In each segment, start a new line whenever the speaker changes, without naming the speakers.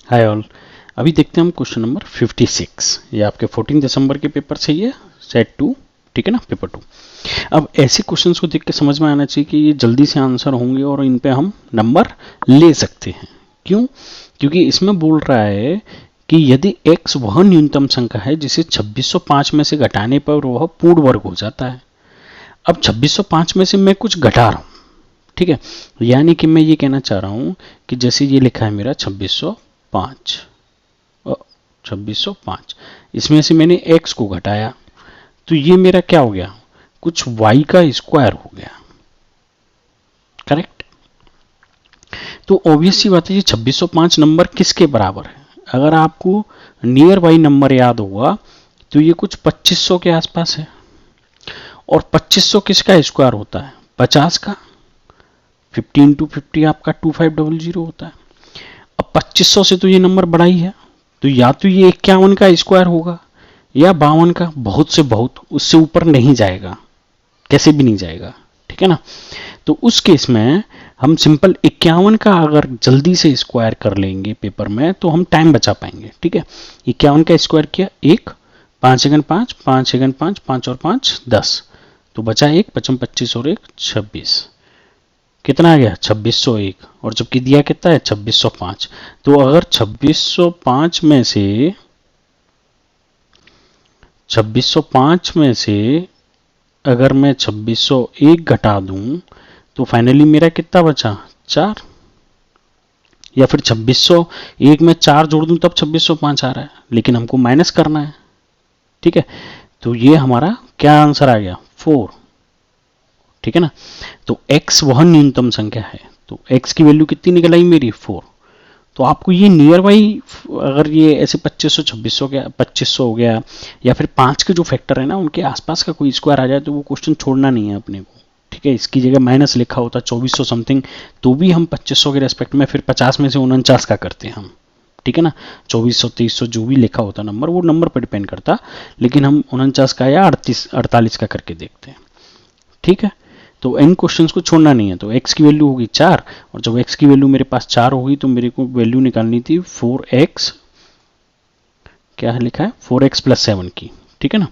Hi all. अभी देखते हैं हम क्वेश्चन नंबर 56। ये आपके 14 दिसंबर के पेपर से ही है, सेट 2, ठीक है ना, पेपर 2। अब ऐसे क्वेश्चंस को देख के समझ में आना चाहिए कि ये जल्दी से आंसर होंगे और इन पे हम नंबर ले सकते हैं। क्यों? क्योंकि इसमें बोल रहा है कि यदि x वह न्यूनतम संख्या है जिसे 2605 में से घटाने पर वह पूर्ण वर्ग हो जाता है। अब 2605 में से मैं कुछ घटा रहा हूं, ठीक है, यानी कि मैं ये कहना चाह रहा हूं कि जैसे ये लिखा है मेरा 2605, इसमें से मैंने x को घटाया तो ये मेरा क्या हो गया, कुछ y का स्क्वायर हो गया, करेक्ट। तो ऑब्वियस सी बात है ये 2605 नंबर किसके बराबर है? अगर आपको नियर बाई नंबर याद होगा तो ये कुछ 2500 के आसपास है। और 2500 किसका स्क्वायर होता है? 50 का। 15 to 50 आपका 2500 होता है। अब 2500 से तो ये नंबर बड़ा ही है, तो या तो ये 51 का स्क्वायर होगा या 52 का, बहुत से बहुत, उससे ऊपर नहीं जाएगा, कैसे भी नहीं जाएगा, ठीक है ना। तो उस केस में हम सिंपल 51 का अगर जल्दी से स्क्वायर कर लेंगे पेपर में तो हम टाइम बचा पाएंगे, ठीक है। 51 का स्क्वायर किया, 1, 5 सेकंड 5, 5 सेकंड 5, 5 और 5 10, तो बचा 1, 25 25 और 1 26, कितना आ गया 2601। और जबकि दिया कितना है 2605। तो अगर 2605 में से अगर मैं 2601 घटा दूं तो फाइनली मेरा कितना बचा 4, या फिर 2601 में 4 जोड़ दूं तब 2605 आ रहा है, लेकिन हमको माइनस करना है, ठीक है। तो ये हमारा क्या आंसर आ गया 4, ठीक है ना। तो x वह न्यूनतम संख्या है, तो x की वैल्यू कितनी निकल आई मेरी 4। तो आपको ये नियर बाई, अगर ये ऐसे 2500 2600 गया, 2500 हो गया, या फिर 5 के जो फैक्टर है ना उनके आसपास का कोई स्क्वायर आ जाए तो वो क्वेश्चन छोड़ना नहीं है अपने को, ठीक है। इसकी जगह माइनस लिखा होता 2400 समथिंग तो भी हम 2500 के रेस्पेक्ट में फिर 50 में से 49 का करते हैं हम, ठीक है ना। 2400 2300 जो भी लिखा होता नंबर वो नंबर पर डिपेंड करता, लेकिन हम 49 का या 48 का करके देखते हैं, ठीक है। तो इन क्वेश्चंस को छोड़ना नहीं है। तो x की वैल्यू होगी 4, और जब x की वैल्यू मेरे पास 4 होगी तो मेरे को वैल्यू निकालनी थी 4x, क्या है लिखा है 4x प्लस 7 की, ठीक है ना।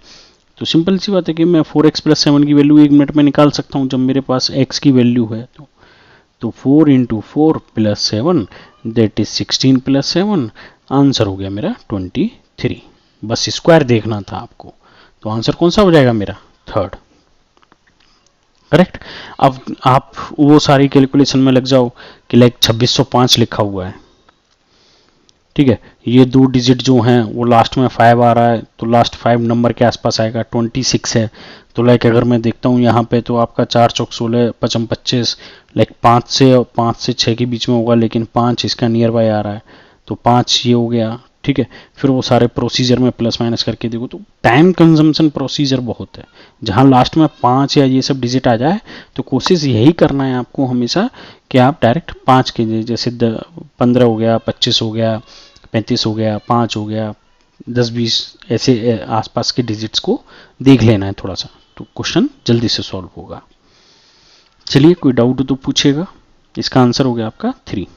तो सिंपल सी बात है कि मैं 4x प्लस 7 की वैल्यू 1 मिनट में निकाल सकता हूं जब मेरे पास x की वैल्यू है। तो 4 into 4 plus 7 that is 16 plus 7, answer हो गया मेरा 23। बस स्क्वायर देखना था आपको, तो आंसर कौन सा हो जाएगा मेरा 3rd, करेक्ट। अब आप वो सारी कैलकुलेशन में लग जाओ कि लाइक 2605 लिखा हुआ है, ठीक है। ये 2 डिजिट जो हैं वो लास्ट में 5 आ रहा है, तो लास्ट 5 नंबर के आसपास आएगा, 26 है। तो लाइक अगर मैं देखता हूँ यहाँ पे तो आपका 4 चौक 16, 55 25, लाइक 5 से 6 के बीच में होगा, लेकिन 5 इसका नियर बाय आ रहा है, तो 5 ये हो गया, ठीक है। फिर वो सारे प्रोसीजर में प्लस माइनस करके देखो तो टाइम कंजम्पशन प्रोसीजर बहुत है। जहां लास्ट में 5 या ये सब डिजिट आ जाए तो कोशिश यही करना है आपको हमेशा कि आप डायरेक्ट 5 के, जैसे 15 हो गया, 25 हो गया, 35 हो गया, 5 हो गया, 10 20 ऐसे आसपास के डिजिट्स को देख लेना है थोड़ा सा, तो क्वेश्चन जल्दी से सॉल्व होगा। चलिए कोई डाउट हो तो पूछेगा। इसका आंसर हो गया आपका 3।